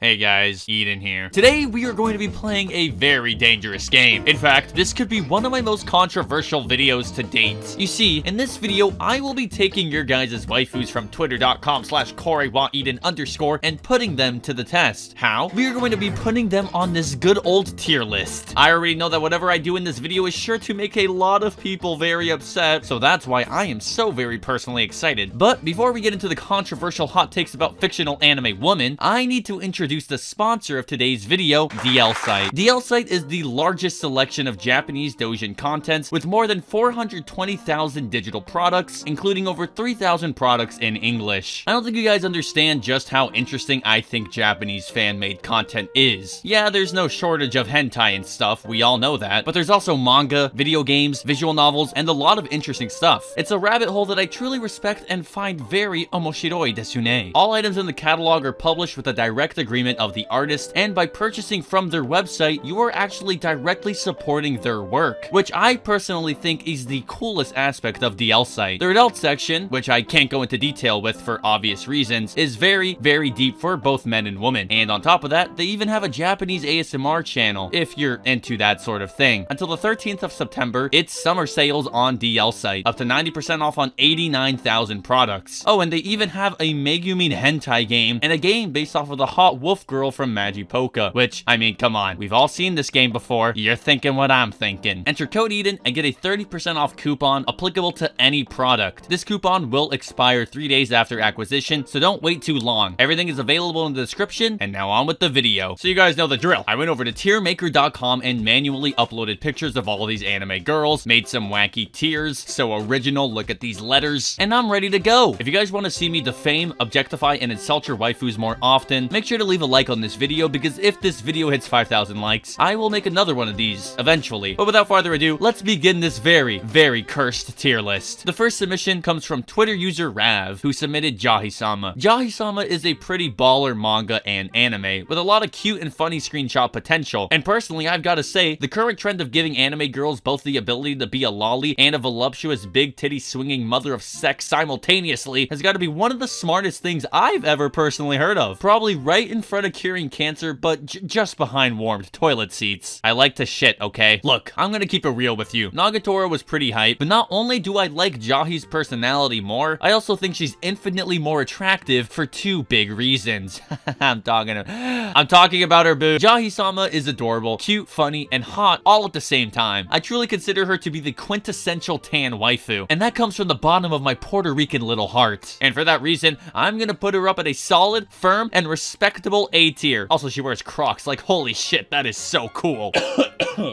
Hey guys, Eden here. Today we are going to be playing a very dangerous game. In fact, this could be one of my most controversial videos to date. You see, in this video, I will be taking your guys' waifus from twitter.com/KoreyWaEden_ and putting them to the test. How? We are going to be putting them on this good old tier list. I already know that whatever I do in this video is sure to make a lot of people very upset, so that's why I am so very personally excited. But before we get into the controversial hot takes about fictional anime women, I need to introduce the sponsor of today's video, DLSite. DLSite is the largest selection of Japanese doujin contents with more than 420,000 digital products, including over 3,000 products in English. I don't think you guys understand just how interesting I think Japanese fan-made content is. Yeah, there's no shortage of hentai and stuff, we all know that, but there's also manga, video games, visual novels, and a lot of interesting stuff. It's a rabbit hole that I truly respect and find very omoshiroi desu ne. All items in the catalog are published with a direct agreement of the artist, and by purchasing from their website, you are actually directly supporting their work, which I personally think is the coolest aspect of DLSite. Their adult section, which I can't go into detail with for obvious reasons, is very, very deep for both men and women. And on top of that, they even have a Japanese ASMR channel, if you're into that sort of thing. Until the 13th of September, it's summer sales on DLSite, up to 90% off on 89,000 products. Oh, and they even have a Megumin hentai game, and a game based off of the hot wolf girl from Magipoka, which, I mean, come on, we've all seen this game before. You're thinking what I'm thinking. Enter code Eden and get a 30% off coupon applicable to any product. This coupon will expire 3 days after acquisition, so don't wait too long. Everything is available in the description, and now on with the video. So you guys know the drill. I went over to tiermaker.com and manually uploaded pictures of all these anime girls, made some wacky tiers, so original, look at these letters, and I'm ready to go. If you guys want to see me defame, objectify, and insult your waifus more often, make sure to leave a like on this video, because if this video hits 5,000 likes, I will make another one of these eventually. But without further ado, let's begin this very, very cursed tier list. The first submission comes from Twitter user Rav, who submitted JAHY-sama. JAHY-sama is a pretty baller manga and anime with a lot of cute and funny screenshot potential. And personally, I've got to say, the current trend of giving anime girls both the ability to be a lolly and a voluptuous big titty swinging mother of sex simultaneously has got to be one of the smartest things I've ever personally heard of. Probably right in front of curing cancer, but just behind warmed toilet seats. I like to shit, okay? Look, I'm gonna keep it real with you. Nagatoro was pretty hype, but not only do I like JAHY's personality more, I also think she's infinitely more attractive for two big reasons. I'm talking about her boo. JAHY-sama is adorable, cute, funny, and hot all at the same time. I truly consider her to be the quintessential tan waifu, and that comes from the bottom of my Puerto Rican little heart. And for that reason, I'm gonna put her up at a solid, firm, and respectable A tier. Also, she wears Crocs. Like, holy shit, that is so cool.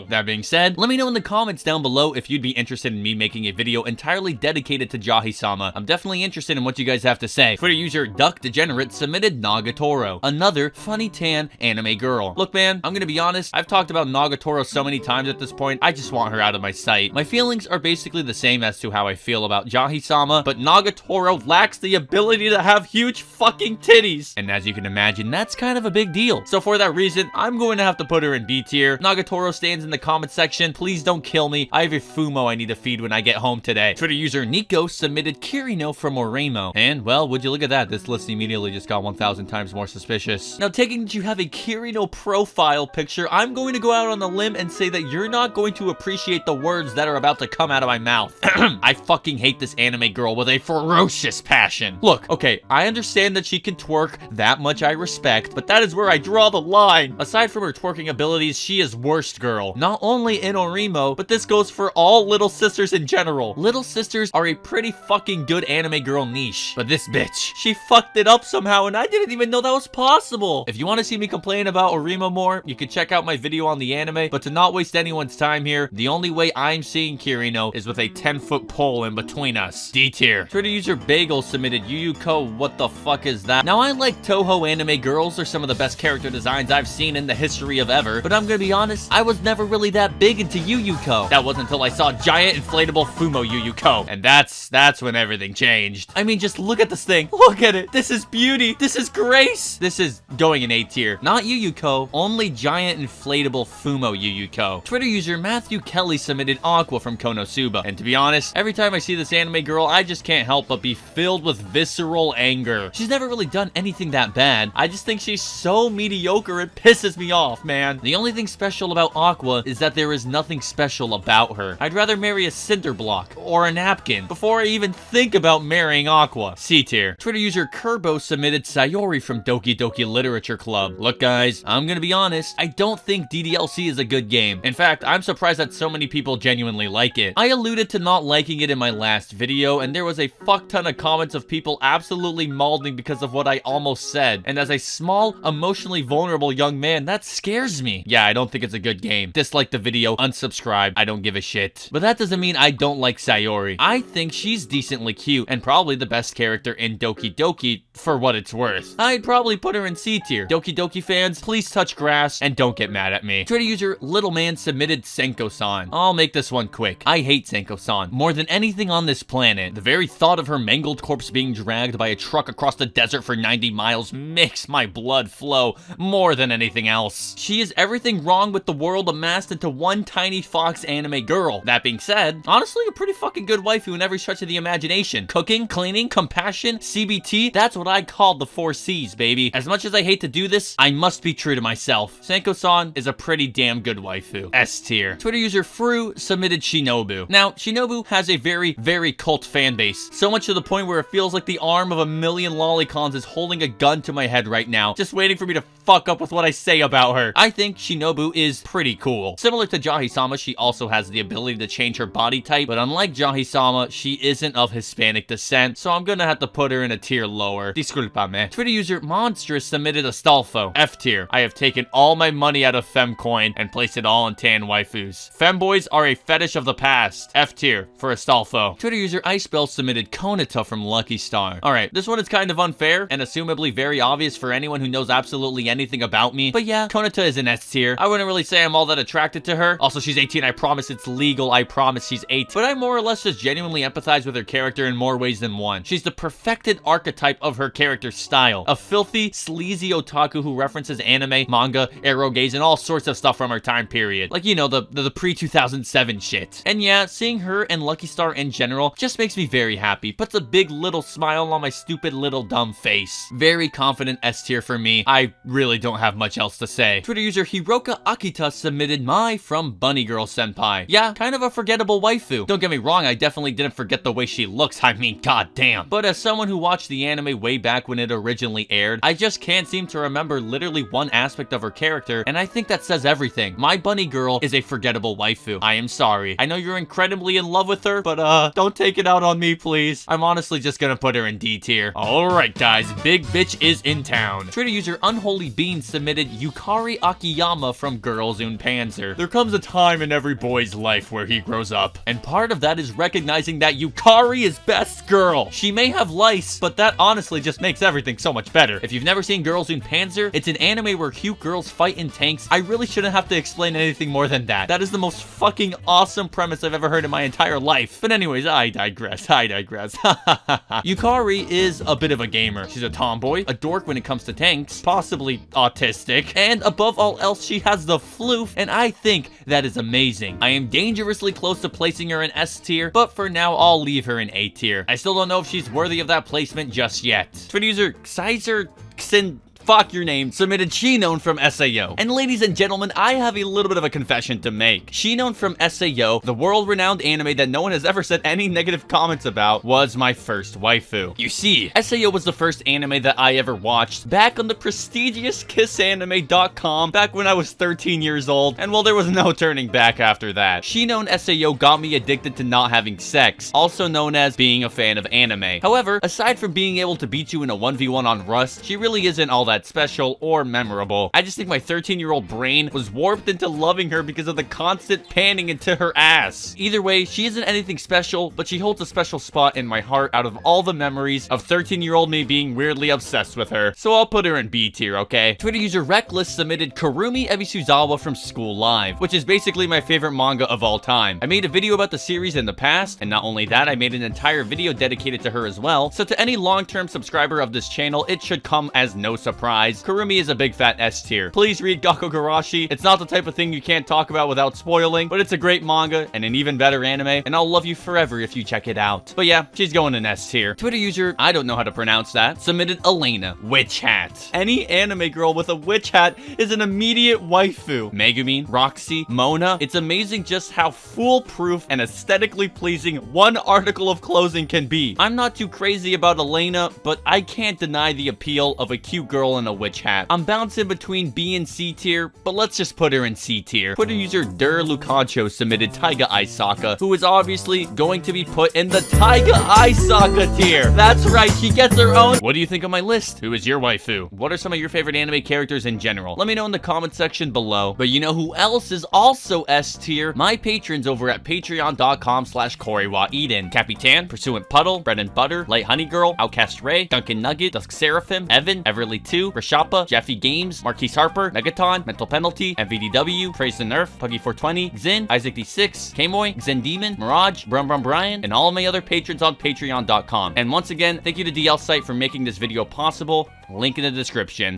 That being said, let me know in the comments down below if you'd be interested in me making a video entirely dedicated to JAHY-sama. I'm definitely interested in what you guys have to say. Twitter user Duck Degenerate submitted Nagatoro, another funny tan anime girl. Look, man, I'm gonna be honest, I've talked about Nagatoro so many times at this point, I just want her out of my sight. My feelings are basically the same as to how I feel about JAHY-sama, but Nagatoro lacks the ability to have huge fucking titties. And as you can imagine, that's kind of a big deal. So for that reason, I'm going to have to put her in B tier. Nagatoro stands in the comment section. Please don't kill me. I have a Fumo I need to feed when I get home today. Twitter user Nico submitted Kirino from Oremo. And, well, would you look at that? This list immediately just got 1,000 times more suspicious. Now, taking that you have a Kirino profile picture, I'm going to go out on a limb and say that you're not going to appreciate the words that are about to come out of my mouth. I fucking hate this anime girl with a ferocious passion. Look, okay, I understand that she can twerk, that much I respect, but that is where I draw the line. Aside from her twerking abilities, she is worst girl. Not only in Oremo, but this goes for all little sisters in general. Little sisters are a pretty fucking good anime girl niche, but this bitch, she fucked it up somehow, and I didn't even know that was possible. If you want to see me complain about Oremo more, you can check out my video on the anime, but to not waste anyone's time here, the only way I'm seeing Kirino is with a 10-foot pole in between us. D tier. Twitter user Bagel submitted Yuyuko, what the fuck is that? Now, I like Toho anime girls, are some of the best character designs I've seen in the history of ever, but I'm gonna be honest, I was never never really that big into Yuyuko. That wasn't until I saw giant inflatable Fumo Yuyuko. And that's when everything changed. I mean, just look at this thing. Look at it. This is beauty. This is grace. This is going in A tier. Not Yuyuko, only giant inflatable Fumo Yuyuko. Twitter user Matthew Kelly submitted Aqua from Konosuba. And to be honest, every time I see this anime girl, I just can't help but be filled with visceral anger. She's never really done anything that bad. I just think she's so mediocre, it pisses me off, man. The only thing special about Aqua is that there is nothing special about her. I'd rather marry a cinder block or a napkin before I even think about marrying Aqua. C tier. Twitter user Kerbo submitted Sayori from Doki Doki Literature Club. Look guys, I'm gonna be honest, I don't think DDLC is a good game. In fact, I'm surprised that so many people genuinely like it. I alluded to not liking it in my last video, and there was a fuck ton of comments of people absolutely mauling because of what I almost said. And as a small, emotionally vulnerable young man, that scares me. Yeah, I don't think it's a good game. Dislike the video, unsubscribe, I don't give a shit. But that doesn't mean I don't like Sayori. I think she's decently cute, and probably the best character in Doki Doki for what it's worth. I'd probably put her in C tier. Doki Doki fans, please touch grass and don't get mad at me. Twitter user Little Man submitted Senko-san. I'll make this one quick. I hate Senko-san more than anything on this planet. The very thought of her mangled corpse being dragged by a truck across the desert for 90 miles makes my blood flow more than anything else. She is everything wrong with the world amassed into one tiny fox anime girl. That being said, honestly a pretty fucking good waifu in every stretch of the imagination. Cooking, cleaning, compassion, CBT, that's what I call the 4 C's, baby. As much as I hate to do this, I must be true to myself. Senko-san is a pretty damn good waifu. S tier. Twitter user Fru submitted Shinobu. Now, Shinobu has a very cult fan base. So much to the point where it feels like the arm of a million lolicons is holding a gun to my head right now, just waiting for me to fuck up with what I say about her. I think Shinobu is pretty cool. Similar to JAHY-sama, she also has the ability to change her body type, but unlike JAHY-sama, she isn't of Hispanic descent, so I'm gonna have to put her in a tier lower. Disculpame. Twitter user Monstrous submitted Astolfo. F tier. I have taken all my money out of Femcoin and placed it all in tan waifus. Femboys are a fetish of the past. F tier for Astolfo. Twitter user Icebell submitted Konata from Lucky Star. Alright, this one is kind of unfair and assumably very obvious for anyone who knows absolutely anything about me, but yeah, Konata is an S tier. I wouldn't really say I'm all that attracted to her. Also, she's 18, I promise it's legal, I promise she's 8, but I more or less just genuinely empathize with her character in more ways than one. She's the perfected archetype of her character style. A filthy, sleazy otaku who references anime, manga, erogaze, and all sorts of stuff from her time period. Like, you know, the pre-2007 shit. And yeah, seeing her and Lucky Star in general just makes me very happy. Puts a big little smile on my stupid little dumb face. Very confident S tier for me. I really don't have much else to say. Twitter user Hiroka Akita submitted Mai from Bunny Girl Senpai. Yeah, kind of a forgettable waifu. Don't get me wrong, I definitely didn't forget the way she looks. I mean, goddamn. But as someone who watched the anime way back when it originally aired, I just can't seem to remember literally one aspect of her character, and I think that says everything. My Bunny Girl is a forgettable waifu. I am sorry. I know you're incredibly in love with her, but don't take it out on me, please. I'm honestly just gonna put her in D tier. Alright guys, Big Bitch is in town. Twitter user Unholy Bean submitted Yukari Akiyama from Girls und Panzer. There comes a time in every boy's life where he grows up, and part of that is recognizing that Yukari is best girl. She may have lice, but that honestly just makes everything so much better. If you've never seen Girls und Panzer, it's an anime where cute girls fight in tanks. I really shouldn't have to explain anything more than that. That is the most fucking awesome premise I've ever heard in my entire life. But anyways, I digress. Yukari is a bit of a gamer. She's a tomboy, a dork when it comes to tanks, possibly autistic, and above all else, she has the floof, and I think that is amazing. I am dangerously close to placing her in S tier, but for now, I'll leave her in A tier. I still don't know if she's worthy of that placement just yet. Twitter user Xizer Xin fuck your name, submitted Shinon from SAO. And ladies and gentlemen, I have a little bit of a confession to make. Shinon from SAO, the world-renowned anime that no one has ever said any negative comments about, was my first waifu. You see, SAO was the first anime that I ever watched back on the prestigious kissanime.com back when I was 13 years old, and well, there was no turning back after that. Shinon SAO got me addicted to not having sex, also known as being a fan of anime. However, aside from being able to beat you in a 1v1 on Rust, she really isn't all that that special or memorable. I just think my 13-year-old brain was warped into loving her because of the constant panning into her ass. Either way, she isn't anything special, but she holds a special spot in my heart out of all the memories of 13-year-old me being weirdly obsessed with her. So I'll put her in B tier, okay? Twitter user Reckless submitted Kurumi Ebisuzawa from School Live, which is basically my favorite manga of all time. I made a video about the series in the past, and not only that, I made an entire video dedicated to her as well. So to any long-term subscriber of this channel, it should come as no surprise. Kurumi is a big fat S tier. Please read Gakugarashi. It's not the type of thing you can't talk about without spoiling, but it's a great manga and an even better anime, and I'll love you forever if you check it out. But yeah, she's going in S tier. Twitter user, I don't know how to pronounce that, submitted Elena, witch hat. Any anime girl with a witch hat is an immediate waifu. Megumi, Roxy, Mona, it's amazing just how foolproof and aesthetically pleasing one article of clothing can be. I'm not too crazy about Elena, but I can't deny the appeal of a cute girl in a witch hat. I'm bouncing between B and C tier, but let's just put her in C tier. Twitter user Dur Lucacho submitted Taiga Aisaka, who is obviously going to be put in the Taiga Aisaka tier. That's right, she gets her own. What do you think of my list? Who is your waifu? What are some of your favorite anime characters in general? Let me know in the comment section below. But you know who else is also S tier? My patrons over at patreon.com/KoriwaEden. Capitan, Pursuant Puddle, Bread and Butter, Light Honey Girl, Outcast Ray, Duncan Nugget, Dusk Seraphim, Evan, Everly 2, Rashapa, Jeffy Games, Marquise Harper, Megaton, Mental Penalty, MVDW, Praise the Nerf, Puggy420, Xin, Isaac D6, Kmoy, Zen Demon, Mirage, Brum Brian, and all of my other patrons on patreon.com. And once again, thank you to DL Site for making this video possible. Link in the description.